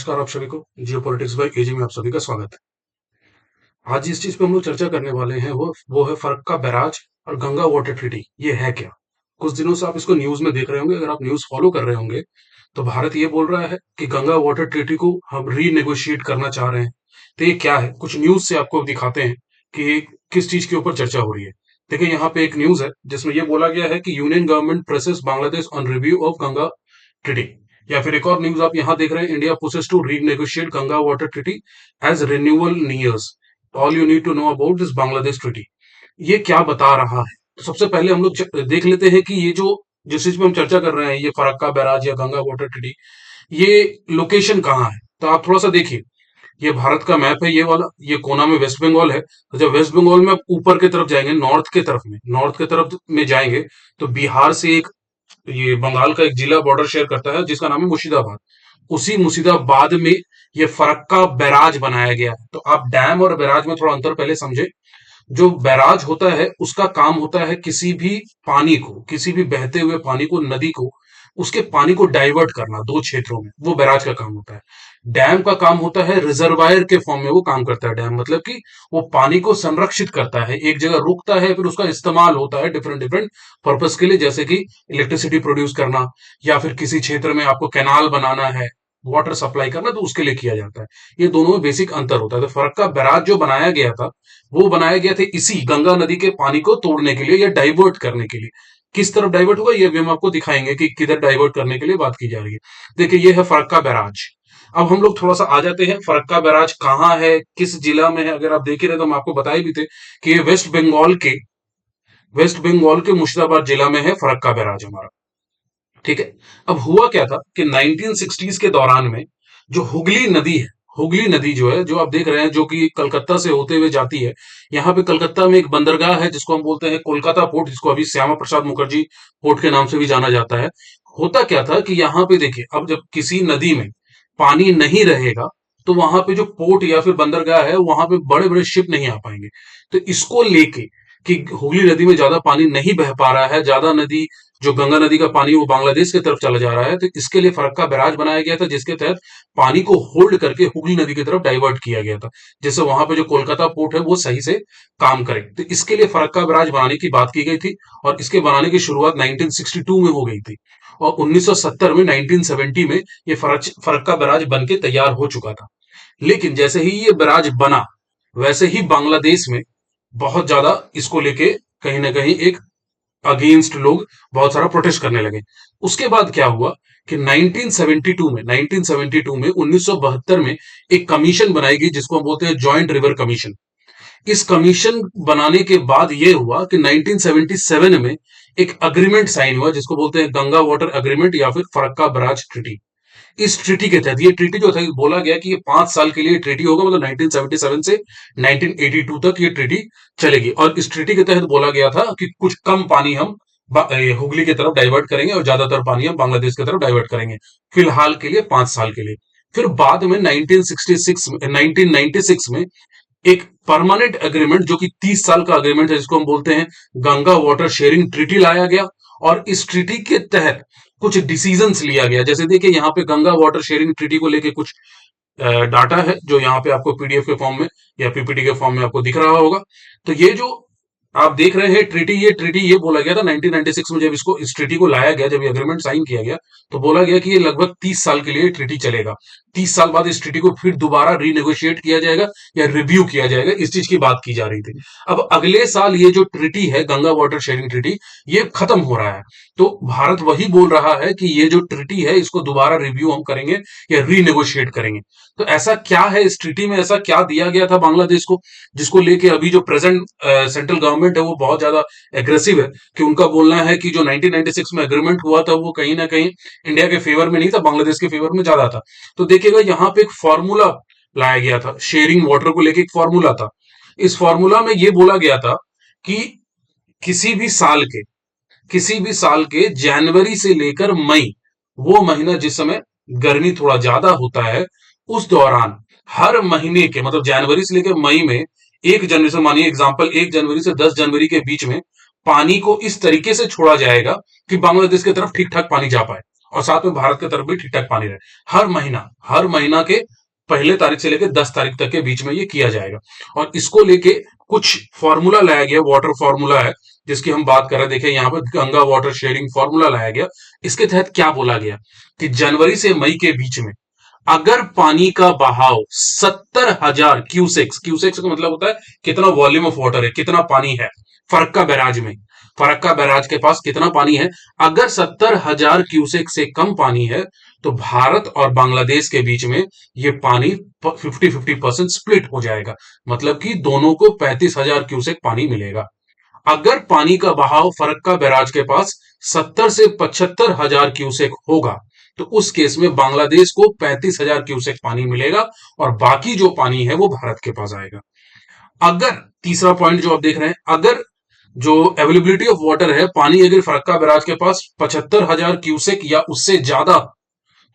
नमस्कार आप सभी को जियो पॉलिटिक्स बाय एजी में आप सभी का स्वागत है। आज जिस चीज पे हम लोग चर्चा करने वाले हैं वो है फरक्का बैराज और गंगा वाटर ट्रीटी। ये है क्या? कुछ दिनों से आप इसको न्यूज में देख रहे होंगे। अगर आप न्यूज फॉलो कर रहे होंगे तो भारत ये बोल रहा है कि गंगा वाटर ट्रीटी को हम रीनेगोशिएट करना चाह रहे हैं। तो ये क्या है, कुछ न्यूज से आपको दिखाते हैं कि किस चीज के ऊपर चर्चा हो रही है। देखिए, यहाँ पे एक न्यूज है जिसमें ये बोला गया है कि union government presses Bangladesh on review of Ganga treaty. या फिर एक और न्यूज आप यहां देख रहे हैं, India pushes to renegotiate Ganga water treaty as renewal nears. All you need to know about this Bangladesh treaty. ये क्या बता रहा है? तो सबसे पहले हम लोग देख लेते हैं कि ये जो जिस चीज पे हम चर्चा कर रहे हैं, ये फरक्का बैराज या गंगा वाटर ट्रीटी, ये लोकेशन कहाँ है। तो आप थोड़ा सा देखिए, ये भारत का मैप है, ये वाला, ये कोना में वेस्ट बंगाल है। तो जब वेस्ट बंगाल में आप ऊपर की तरफ जाएंगे, नॉर्थ के तरफ में जाएंगे, तो बिहार से एक, ये बंगाल का एक जिला बॉर्डर शेयर करता है जिसका नाम है मुर्शिदाबाद। उसी मुर्शिदाबाद में ये फरक्का बैराज बनाया गया है। तो आप डैम और बैराज में थोड़ा अंतर पहले समझे। जो बैराज होता है उसका काम होता है किसी भी पानी को, किसी भी बहते हुए पानी को, नदी को, उसके पानी को डाइवर्ट करना दो क्षेत्रों में, वो बैराज का काम होता है। डैम का काम होता है रिजर्वायर के फॉर्म में वो काम करता है। डैम मतलब कि वो पानी को संरक्षित करता है, एक जगह रुकता है, फिर उसका इस्तेमाल होता है डिफरेंट डिफरेंट पर्पस के लिए, जैसे कि इलेक्ट्रिसिटी प्रोड्यूस करना, या फिर किसी क्षेत्र में आपको कैनाल बनाना है, वाटर सप्लाई करना, तो उसके लिए किया जाता है। ये दोनों में बेसिक अंतर होता है। तो फरक्का बैराज जो बनाया गया था, वो बनाया गया था इसी गंगा नदी के पानी को तोड़ने के लिए या डाइवर्ट करने के लिए। किस तरफ डाइवर्ट होगा ये भी हम आपको दिखाएंगे कि किधर डाइवर्ट करने के लिए बात की जा रही है। देखिए, ये है फरक्का बैराज। अब हम लोग थोड़ा सा आ जाते हैं, फरक्का बैराज कहाँ है, किस जिला में है। अगर आप देख ही रहे तो हम आपको बताए भी थे कि ये वेस्ट बंगाल के मुर्शिदाबाद जिला में है फरक्का बैराज हमारा। ठीक है। अब हुआ क्या था कि 1960s के दौरान में जो हुगली नदी है, हुगली नदी जो है, जो आप देख रहे हैं, जो कि कलकत्ता से होते हुए जाती है। यहाँ पे कलकत्ता में एक बंदरगाह है जिसको हम बोलते हैं कोलकाता पोर्ट, जिसको अभी श्यामा प्रसाद मुखर्जी पोर्ट के नाम से भी जाना जाता है। होता क्या था कि यहाँ पे देखिए, अब जब किसी नदी में पानी नहीं रहेगा तो वहां पे जो पोर्ट या फिर बंदरगाह है, वहां पे बड़े बड़े शिप नहीं आ पाएंगे। तो इसको लेके कि हुगली नदी में ज्यादा पानी नहीं बह पा रहा है, ज्यादा नदी, जो गंगा नदी का पानी वो बांग्लादेश की तरफ चला जा रहा है, तो इसके लिए फरक्का बैराज बनाया गया था, जिसके तहत पानी को होल्ड करके हुगली नदी की तरफ डाइवर्ट किया गया था, जिससे वहां पे जो कोलकाता पोर्ट है वो सही से काम करे। तो इसके लिए फरक्का बैराज बनाने की बात की गई थी, और इसके बनाने की शुरुआत 1962 में हो गई थी। और 1970 में, 1970 में ये फरक्का बैराज बन के तैयार हो चुका था। लेकिन जैसे ही ये बैराज बना, वैसे ही बांग्लादेश में बहुत ज्यादा इसको लेके कहीं ना कहीं एक अगेंस्ट लोग बहुत सारा प्रोटेस्ट करने लगे। उसके बाद क्या हुआ कि 1972 में एक कमीशन बनाई गई जिसको हम बोलते हैं जॉइंट रिवर कमीशन। इस कमीशन बनाने के बाद यह हुआ कि 1977 में एक अग्रीमेंट साइन हुआ जिसको बोलते हैं गंगा वाटर अग्रीमेंट या फिर फरक्का बैराज ट्रीटी। इस ट्रीटी के तहत, ये ट्रीटी जो था, बोला गया कि ये 5 साल के लिए ट्रीटी होगा, मतलब 1977 से 1982 तक ये ट्रीटी चलेगी। और इस ट्रीटी के तहत बोला गया था कि कुछ कम पानी हम हुगली की तरफ डाइवर्ट करेंगे और ज्यादातर पानी हम बांग्लादेश की तरफ डाइवर्ट करेंगे, फिलहाल के लिए 5 साल के लिए। फिर बाद में 1996 में एक परमानेंट एग्रीमेंट, जो कि 30 साल का एग्रीमेंट है, जिसको हम बोलते हैं गंगा वाटर शेयरिंग ट्रीटी, लाया गया। और इस ट्रीटी के तहत कुछ डिसीजंस लिया गया। जैसे देखिए, यहाँ पे गंगा वाटर शेयरिंग ट्रीटी को लेके कुछ डाटा है जो यहाँ पे आपको पीडीएफ के फॉर्म में या पीपीटी के फॉर्म में आपको दिख रहा होगा। तो ये जो आप देख रहे हैं ट्रीटी, ये बोला गया था 1996 में, जब इसको, इस ट्रीटी को लाया गया, जब ये एग्रीमेंट साइन किया गया, तो बोला गया कि ये लगभग 30 साल के लिए ट्रीटी चलेगा। 30 साल बाद इस ट्रीटी को फिर दोबारा रीनेगोशिएट किया जाएगा या रिव्यू किया जाएगा, इस चीज की बात की जा रही थी। अब अगले साल ये जो ट्रीटी है, गंगा वाटर शेयरिंग ट्रीटी, ये खत्म हो रहा है। तो भारत वही बोल रहा है कि ये जो ट्रीटी है इसको दोबारा रिव्यू हम करेंगे या रीनेगोशिएट करेंगे। तो ऐसा क्या है इस ट्रीटी में, ऐसा क्या दिया गया था बांग्लादेश को, जिसको लेके अभी जो प्रेजेंट सेंट्रल गवर्नमेंट है वो बहुत ज्यादा एग्रेसिव है। कि उनका बोलना है कि जो 1996 में एग्रीमेंट हुआ था वो कहीं ना कहीं इंडिया के फेवर में नहीं था, बांग्लादेश के फेवर में ज्यादा था। तो देखिएगा, यहाँ पे एक फॉर्मूला लाया गया था शेयरिंग वाटर को लेके, एक फॉर्मूला था। इस फॉर्मूला में ये बोला गया था कि किसी भी साल के जनवरी से लेकर मई, वो महीना जिस समय गर्मी थोड़ा ज्यादा होता है, उस दौरान हर महीने के, मतलब जनवरी से लेकर मई में, 1 जनवरी से, मानिए एग्जांपल, 1 जनवरी से 10 जनवरी के बीच में पानी को इस तरीके से छोड़ा जाएगा कि बांग्लादेश की तरफ ठीक ठाक पानी जा पाए। और साथ में भारत की तरफ भी ठीक ठाक पानी रहे। हर महीना के पहले तारीख से लेकर 10 तारीख तक के बीच में ये किया जाएगा। और इसको लेके कुछ फॉर्मूला लाया गया, वाटर फॉर्मूला है जिसकी हम बात कर रहे हैं। देखिए यहाँ पर गंगा वाटर शेयरिंग फॉर्मूला लाया गया। इसके तहत क्या बोला गया कि जनवरी से मई के बीच में अगर पानी का बहाव 70,000 क्यूसेक्स, क्यूसेक्स का मतलब होता है कितना वॉल्यूम ऑफ वाटर है, कितना पानी है फरक्का बैराज में, फरक्का बैराज के पास कितना पानी है, अगर 70,000 क्यूसेक से कम पानी है तो भारत और बांग्लादेश के बीच में ये पानी 50-50% स्प्लिट हो जाएगा। मतलब कि दोनों को 35,000 क्यूसेक पानी मिलेगा। अगर पानी का बहाव फरक्का बैराज के पास 70 से 75,000 क्यूसेक होगा तो उस केस में बांग्लादेश को 35,000 क्यूसेक पानी मिलेगा और बाकी जो पानी है वो भारत के पास आएगा। अगर तीसरा पॉइंट जो आप देख रहे हैं, अगर जो अवेलेबिलिटी ऑफ वाटर है, पानी अगर फरक्का बैराज के पास 75,000 क्यूसेक या उससे ज्यादा,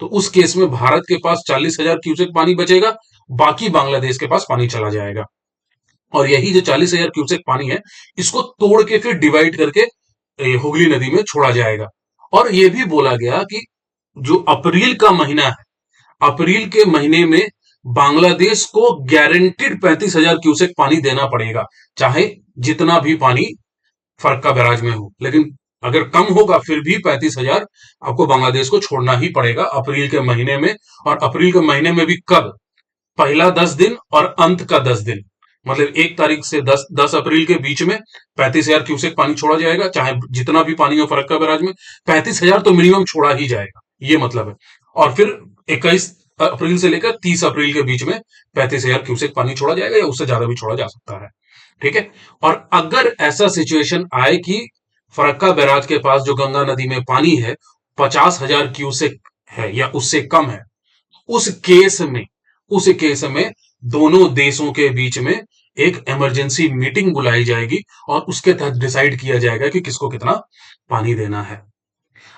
तो उस केस में भारत के पास 40,000 क्यूसेक पानी बचेगा, बाकी बांग्लादेश के पास पानी चला जाएगा। और यही जो 40,000 क्यूसेक पानी है इसको तोड़ के फिर डिवाइड करके हुगली नदी में छोड़ा जाएगा। और यह भी बोला गया कि जो अप्रैल का महीना है, अप्रैल के महीने में बांग्लादेश को गारंटीड 35,000 क्यूसेक पानी देना पड़ेगा, चाहे जितना भी पानी फरक्का बैराज में हो। लेकिन अगर कम होगा फिर भी 35,000 आपको बांग्लादेश को छोड़ना ही पड़ेगा अप्रैल के महीने में। और अप्रैल के महीने में भी कब? पहला 10 दिन और अंत का 10 दिन, मतलब 1 तारीख से 10 अप्रैल के बीच में 35,000 क्यूसेक पानी छोड़ा जाएगा, चाहे जितना भी पानी हो फरक्का बैराज में 35,000 तो मिनिमम छोड़ा ही जाएगा, ये मतलब है। और फिर 21 अप्रैल से लेकर 30 अप्रैल के बीच में 35,000 क्यूसेक पानी छोड़ा जाएगा या उससे ज्यादा भी छोड़ा जा सकता है। ठीक है। और अगर ऐसा सिचुएशन आए कि फरक्का बैराज के पास जो गंगा नदी में पानी है 50,000 क्यूसेक है या उससे कम है, उस केस में दोनों देशों के बीच में एक इमरजेंसी मीटिंग बुलाई जाएगी और उसके तहत डिसाइड किया जाएगा कि किसको कितना पानी देना है।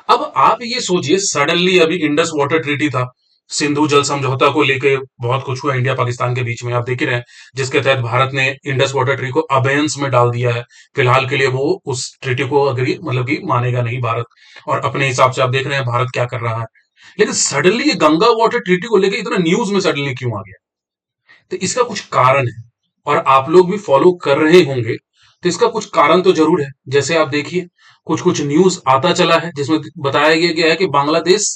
अब आप ये सोचिए, सडनली अभी इंडस वाटर ट्रीटी था, सिंधु जल समझौता को लेकर बहुत कुछ हुआ इंडिया पाकिस्तान के बीच में, आप देख ही रहे हैं, जिसके तहत भारत ने इंडस वाटर ट्रीटी को अबेयंस में डाल दिया है। फिलहाल के लिए वो उस ट्रीटी को अग्री मतलब कि मानेगा नहीं भारत, और अपने हिसाब से आप देख रहे हैं भारत क्या कर रहा है। लेकिन सडनली ये गंगा वाटर ट्रीटी को लेकर इतना न्यूज में सडनली क्यों आ गया? तो इसका कुछ कारण है और आप लोग भी फॉलो कर रहे होंगे, तो इसका कुछ कारण तो जरूर है। जैसे आप देखिए, कुछ कुछ न्यूज आता चला है जिसमें बताया गया है कि बांग्लादेश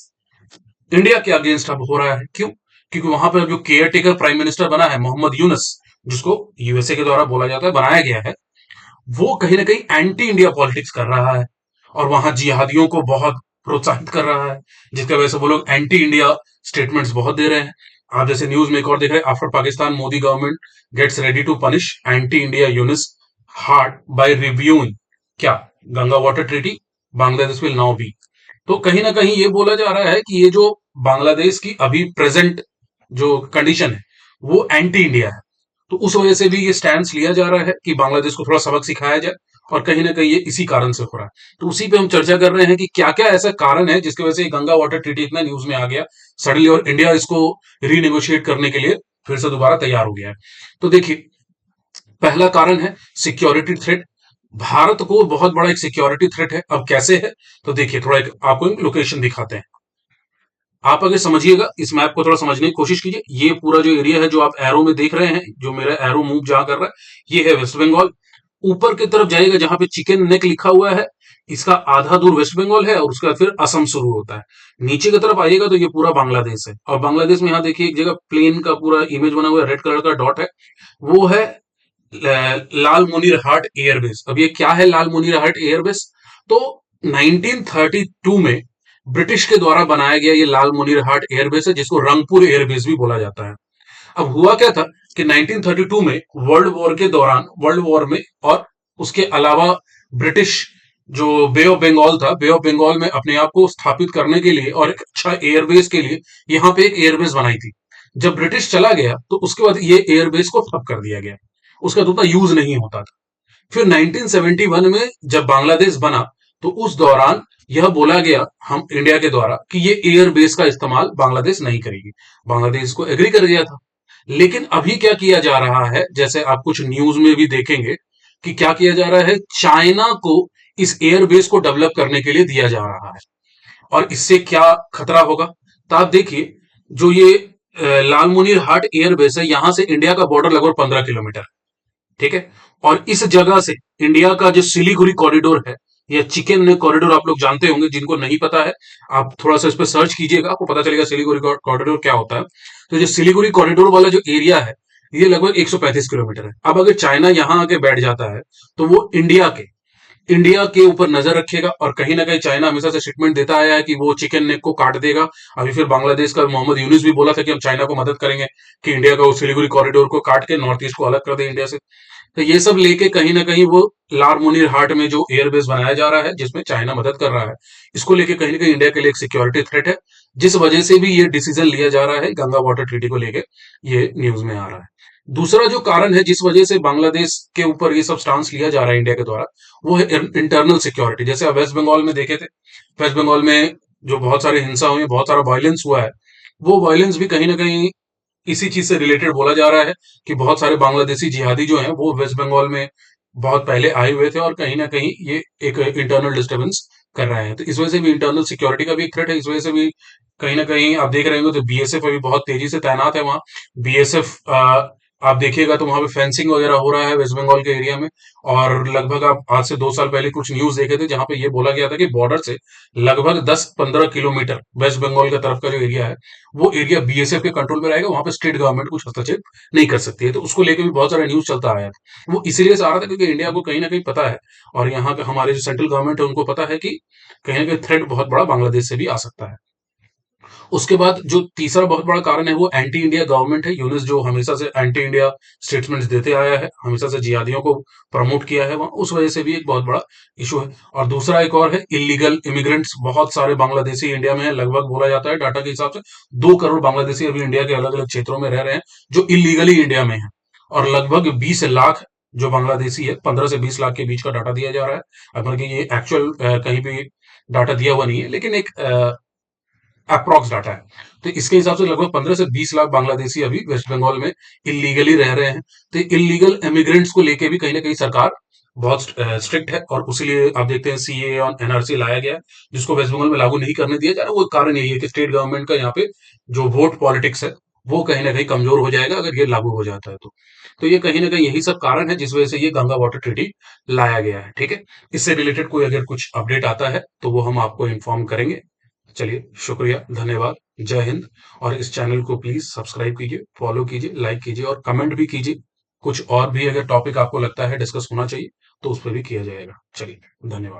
इंडिया के अगेंस्ट अब हो रहा है। क्यों? क्योंकि वहां पर जो केयर टेकर प्राइम मिनिस्टर बना है मोहम्मद यूनुस, जिसको यूएसए के द्वारा बोला जाता है, बनाया गया है, वो कहीं ना कहीं एंटी इंडिया पॉलिटिक्स कर रहा है और वहां जिहादियों को बहुत प्रोत्साहित कर रहा है, जिसकी वजह से वो लोग एंटी इंडिया स्टेटमेंट्स बहुत दे रहे हैं। आप जैसे न्यूज में एक और देख रहे हैं, after Pakistan Modi government gets ready to punish anti India units hard by reviewing क्या Ganga water treaty, Bangladesh will now be. तो कहीं ना कहीं ये बोला जा रहा है कि ये जो बांग्लादेश की अभी प्रेजेंट जो कंडीशन है वो एंटी इंडिया है। तो उस वजह से भी ये स्टैंड लिया जा रहा है कि बांग्लादेश को थोड़ा सबक सिखाया जाए, और कहीं ना कहीं ये इसी कारण से हो रहा है। तो उसी पे हम चर्चा कर रहे हैं कि क्या क्या ऐसा कारण है जिसकी वजह से गंगा वाटर ट्रीटी इतना न्यूज में आ गया सडनली, और इंडिया इसको रीनेगोशिएट करने के लिए फिर से दोबारा तैयार हो गया है। तो देखिए, पहला कारण है सिक्योरिटी थ्रेट। भारत को बहुत बड़ा एक सिक्योरिटी थ्रेट है। अब कैसे है? तो देखिए, थोड़ा एक आपको एक लोकेशन दिखाते हैं। आप अगर समझिएगा, इस मैप को थोड़ा समझने की कोशिश कीजिए। ये पूरा जो एरिया है जो आप एरो में देख रहे हैं, जो मेरा एरो मूव जहां कर रहा है, ये है वेस्ट बंगाल। ऊपर की तरफ जाइएगा जहां पे चिकन नेक लिखा हुआ है, इसका आधा दूर वेस्ट बंगाल है और उसके बाद फिर असम शुरू होता है। नीचे की तरफ आइएगा तो ये पूरा बांग्लादेश है, और बांग्लादेश में यहाँ देखिए एक जगह प्लेन का पूरा इमेज बना हुआ है, रेड कलर का डॉट है, वो है लाल मुनीर हाट एयरबेस। अब ये क्या है लाल मुनीर हाट एयरबेस? तो 1932 में ब्रिटिश के द्वारा बनाया गया ये लाल मुनीर हाट एयरबेस है, जिसको रंगपुर एयरबेस भी बोला जाता है। अब हुआ क्या था कि 1932 में वर्ल्ड वॉर के दौरान, वर्ल्ड वॉर में, और उसके अलावा ब्रिटिश जो बे ऑफ बंगाल था, बे ऑफ बंगाल में अपने आप को स्थापित करने के लिए और एक अच्छा एयरबेस के लिए यहाँ पे एक एयरबेस बनाई थी। जब ब्रिटिश चला गया तो उसके बाद ये एयरबेस को ठप कर दिया गया, उसका तो उतना यूज नहीं होता था। फिर 1971 में जब बांग्लादेश बना तो उस दौरान यह बोला गया हम इंडिया के द्वारा कि ये एयरबेस का इस्तेमाल बांग्लादेश नहीं करेगी। बांग्लादेश को एग्री कर गया था। लेकिन अभी क्या किया जा रहा है, जैसे आप कुछ न्यूज में भी देखेंगे कि क्या किया जा रहा है, चाइना को इस एयरबेस को डेवलप करने के लिए दिया जा रहा है। और इससे क्या खतरा होगा। तो आप देखिए, जो ये लालमुनीर हाट एयरबेस है, यहां से इंडिया का बॉर्डर लगभग 15 किलोमीटर, ठीक है। और इस जगह से इंडिया का जो सिलीगुड़ी कॉरिडोर है, या चिकन नेक कॉरिडोर, आप लोग जानते होंगे, जिनको नहीं पता है आप थोड़ा सा इस पर सर्च कीजिएगा, आपको पता चलेगा सिलीगुड़ी कॉरिडोर क्या होता है। तो जो सिलीगुड़ी कॉरिडोर वाला जो एरिया है, ये लगभग 135 किलोमीटर है। अब अगर चाइना यहां आके बैठ जाता है, तो वो इंडिया के ऊपर नजर रखेगा, और कहीं ना कहीं चाइना हमेशा से स्टेटमेंट देता आया है कि वो चिकन नेक को काट देगा। अभी फिर बांग्लादेश का मोहम्मद यूनुस भी बोला था कि हम चाइना को मदद करेंगे कि इंडिया का वो सिलीगुड़ी कॉरिडोर को काट के नॉर्थ ईस्ट को अलग कर दे इंडिया से। तो ये सब लेके कहीं ना कहीं वो लारमुनीर हाट में जो एयरबेस बनाया जा रहा है, जिसमें चाइना मदद कर रहा है, इसको लेके कहीं ना कहीं इंडिया के लिए एक सिक्योरिटी थ्रेट है, जिस वजह से भी ये डिसीजन लिया जा रहा है गंगा वाटर ट्रीटी को लेके, ये न्यूज में आ रहा है। दूसरा जो कारण है जिस वजह से बांग्लादेश के ऊपर ये सब स्टांस लिया जा रहा है इंडिया के द्वारा, वो है इंटरनल सिक्योरिटी। जैसे आप वेस्ट बंगाल में देखे थे, वेस्ट बंगाल में जो बहुत सारी हिंसा हुई है, बहुत सारा वायलेंस हुआ है, वो वायलेंस भी कहीं ना कहीं इसी चीज से रिलेटेड बोला जा रहा है कि बहुत सारे बांग्लादेशी जिहादी जो हैं वो वेस्ट बंगाल में बहुत पहले आए हुए थे, और कहीं ना कहीं ये एक इंटरनल डिस्टर्बेंस कर रहे हैं। तो इस वजह से भी इंटरनल सिक्योरिटी का भी एक थ्रेट है। इस वजह से भी कहीं ना कहीं आप देख रहे होंगे तो बीएसएफ अभी बहुत तेजी से तैनात है वहां। बीएसएफ आप देखिएगा तो वहां पे फेंसिंग वगैरह हो रहा है वेस्ट बंगाल के एरिया में। और लगभग आप आज से 2 साल पहले कुछ न्यूज देखे थे जहां पे ये बोला गया था कि बॉर्डर से लगभग 10-15 किलोमीटर वेस्ट बंगाल की तरफ का जो एरिया है, वो एरिया बीएसएफ के कंट्रोल में रहेगा। वहां पे स्टेट गवर्नमेंट कुछ हस्तक्षेप नहीं कर सकती है। तो उसको लेकर भी बहुत सारा न्यूज चलता आया था। वो इसीलिए से आ रहा था क्योंकि इंडिया को कहीं ना कहीं पता है, और यहाँ के हमारे जो सेंट्रल गवर्नमेंट है उनको पता है कि कहीं ना कहीं थ्रेट बहुत बड़ा बांग्लादेश से भी आ सकता है। उसके बाद जो तीसरा बहुत बड़ा कारण है वो एंटी इंडिया गवर्नमेंट है। यूनिस जो हमेशा से एंटी इंडिया स्टेटमेंट्स देते आया है, हमेशा से जिहादियों को प्रमोट किया है वहां, उस वजह से भी एक बहुत बड़ा इशू है। और दूसरा एक और है इलीगल इमिग्रेंट्स। बहुत सारे बांग्लादेशी इंडिया में है, लगभग बोला जाता है डाटा के हिसाब से 2 करोड़ बांग्लादेशी अभी इंडिया के अलग अलग क्षेत्रों में रह रहे हैं, जो इलीगली इंडिया में है। और लगभग 20 लाख जो बांग्लादेशी है, 15 से 20 लाख के बीच का डाटा दिया जा रहा है। अब मतलब ये एक्चुअल कहीं भी डाटा दिया हुआ नहीं है, लेकिन एक अप्रॉक्स डाटा है। तो इसके हिसाब से लगभग 15 से 20 लाख बांग्लादेशी अभी वेस्ट बंगाल में इलीगली रह रहे हैं। तो इलीगल इमिग्रेंट्स को लेके भी कहीं ना कहीं सरकार बहुत स्ट्रिक्ट है, और उसीलिए आप देखते हैं सीए और एनआरसी लाया गया है, जिसको वेस्ट बंगाल में लागू नहीं करने दिया जा रहा। वो कारण यही है कि स्टेट गवर्नमेंट का यहाँ पे जो वोट पॉलिटिक्स है, वो कहीं ना कहीं कमजोर हो जाएगा अगर ये लागू हो जाता है तो ये कहीं ना कहीं यही सब कारण है जिस वजह से ये गंगा वाटर ट्रीटी लाया गया है। ठीक है, इससे रिलेटेड कोई अगर कुछ अपडेट आता है तो वो हम आपको इन्फॉर्म करेंगे। चलिए, शुक्रिया, धन्यवाद, जय हिंद। और इस चैनल को प्लीज सब्सक्राइब कीजिए, फॉलो कीजिए, लाइक कीजिए और कमेंट भी कीजिए। कुछ और भी अगर टॉपिक आपको लगता है डिस्कस होना चाहिए तो उस पर भी किया जाएगा। चलिए, धन्यवाद।